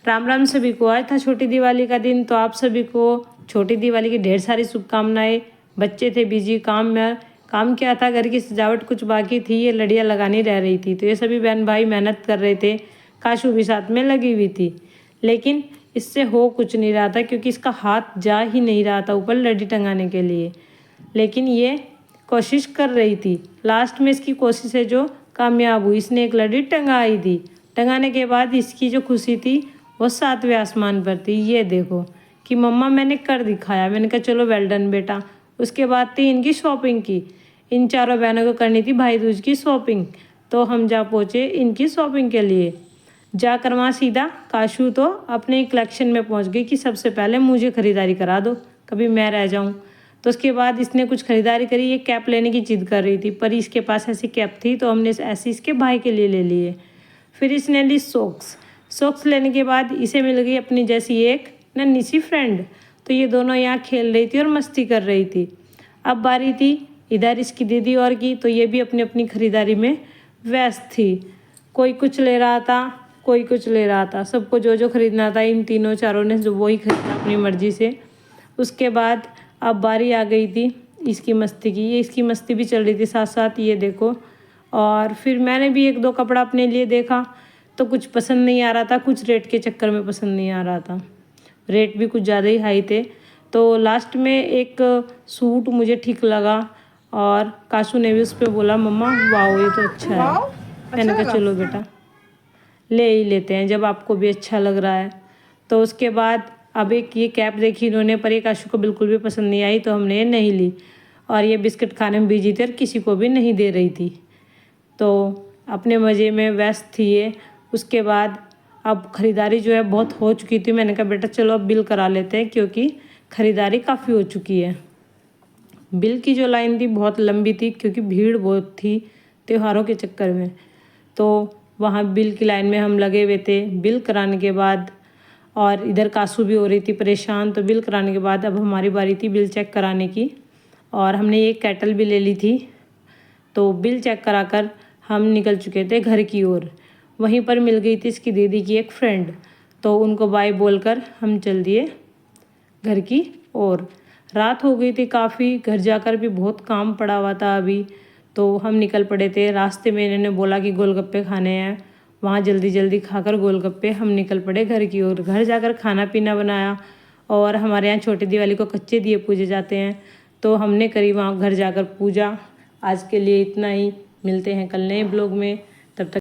राम राम सभी को। आज था छोटी दिवाली का दिन, तो आप सभी को छोटी दिवाली की ढेर सारी शुभकामनाएं। बच्चे थे बिजी काम में। काम क्या था, घर की सजावट कुछ बाकी थी, ये लड़ियाँ लगानी रह रही थी, तो ये सभी बहन भाई मेहनत कर रहे थे। काशू भी साथ में लगी हुई थी, लेकिन इससे हो कुछ नहीं रहा था क्योंकि इसका हाथ जा ही नहीं रहा था ऊपर लड़ी टंगाने के लिए। लेकिन ये कोशिश कर रही थी। लास्ट में इसकी कोशिश है जो कामयाब हुई, इसने एक लड़ी टंगाई थी। टंगाने के बाद इसकी जो खुशी थी वो सातवें आसमान पर थी। ये देखो कि मम्मा मैंने कर दिखाया। मैंने कहा चलो वेल डन बेटा। उसके बाद थी इनकी शॉपिंग की। इन चारों बहनों को करनी थी भाई दूज की शॉपिंग, तो हम जा पहुँचे इनकी शॉपिंग के लिए। जाकर वहाँ सीधा काशू तो अपने कलेक्शन में पहुँच गई कि सबसे पहले मुझे ख़रीदारी करा दो, कभी मैं रह जाऊँ। तो उसके बाद इसने कुछ ख़रीदारी करी। ये कैप लेने की जिद कर रही थी, पर इसके पास ऐसी कैप थी तो हमने ऐसी इसके भाई के लिए ले लिए। फिर इसने ली सॉक्स। सॉक्स लेने के बाद इसे मिल गई अपनी जैसी एक नन्ही सी फ्रेंड। तो ये दोनों यहाँ खेल रही थी और मस्ती कर रही थी। अब बारी थी इधर इसकी दीदी और की, तो ये भी अपनी अपनी ख़रीदारी में व्यस्त थी। कोई कुछ ले रहा था, कोई कुछ ले रहा था। सबको जो जो खरीदना था इन तीनों चारों ने जो वही खरीदा अपनी मर्ज़ी से। उसके बाद अब बारी आ गई थी इसकी मस्ती की। ये इसकी मस्ती भी चल रही थी साथ साथ, ये देखो। और फिर मैंने भी एक दो कपड़ा अपने लिए देखा, तो कुछ पसंद नहीं आ रहा था, कुछ रेट के चक्कर में पसंद नहीं आ रहा था। रेट भी कुछ ज़्यादा ही हाई थे। तो लास्ट में एक सूट मुझे ठीक लगा और काशू ने भी उस पर बोला मम्मा वाओ ये तो अच्छा है। मैंने कहा चलो बेटा ले ही लेते हैं जब आपको भी अच्छा लग रहा है। तो उसके बाद अब एक ये कैप देखी इन्होंने, पर ये काशू को बिल्कुल भी पसंद नहीं आई, तो हमने ये नहीं ली। और ये बिस्किट खाने में बिजी थी और किसी को भी नहीं दे रही थी, तो अपने मज़े में व्यस्त थी ये। उसके बाद अब ख़रीदारी जो है बहुत हो चुकी थी। मैंने कहा बेटा चलो अब बिल करा लेते हैं क्योंकि ख़रीदारी काफ़ी हो चुकी है। बिल की जो लाइन थी बहुत लंबी थी क्योंकि भीड़ बहुत थी त्योहारों के चक्कर में। तो वहाँ बिल की लाइन में हम लगे हुए थे। बिल कराने के बाद और इधर काशू भी हो रही थी परेशान, तो बिल कराने के बाद अब हमारी बारी थी बिल चेक कराने की। और हमने एक केटल भी ले ली थी। तो बिल चेक कराकर हम निकल चुके थे घर की ओर। वहीं पर मिल गई थी इसकी दीदी की एक फ्रेंड, तो उनको बाय बोलकर हम चल दिए घर की ओर। रात हो गई थी काफ़ी, घर जाकर भी बहुत काम पड़ा हुआ था अभी, तो हम निकल पड़े थे। रास्ते में इन्होंने बोला कि गोलगप्पे खाने हैं, वहाँ जल्दी जल्दी खाकर गोलगप्पे हम निकल पड़े घर की ओर। घर जाकर खाना पीना बनाया और हमारे यहाँ छोटी दिवाली को कच्चे दिए पूजे जाते हैं, तो हमने करी वहाँ घर जाकर पूजा। आज के लिए इतना ही, मिलते हैं कल नए ब्लॉग में।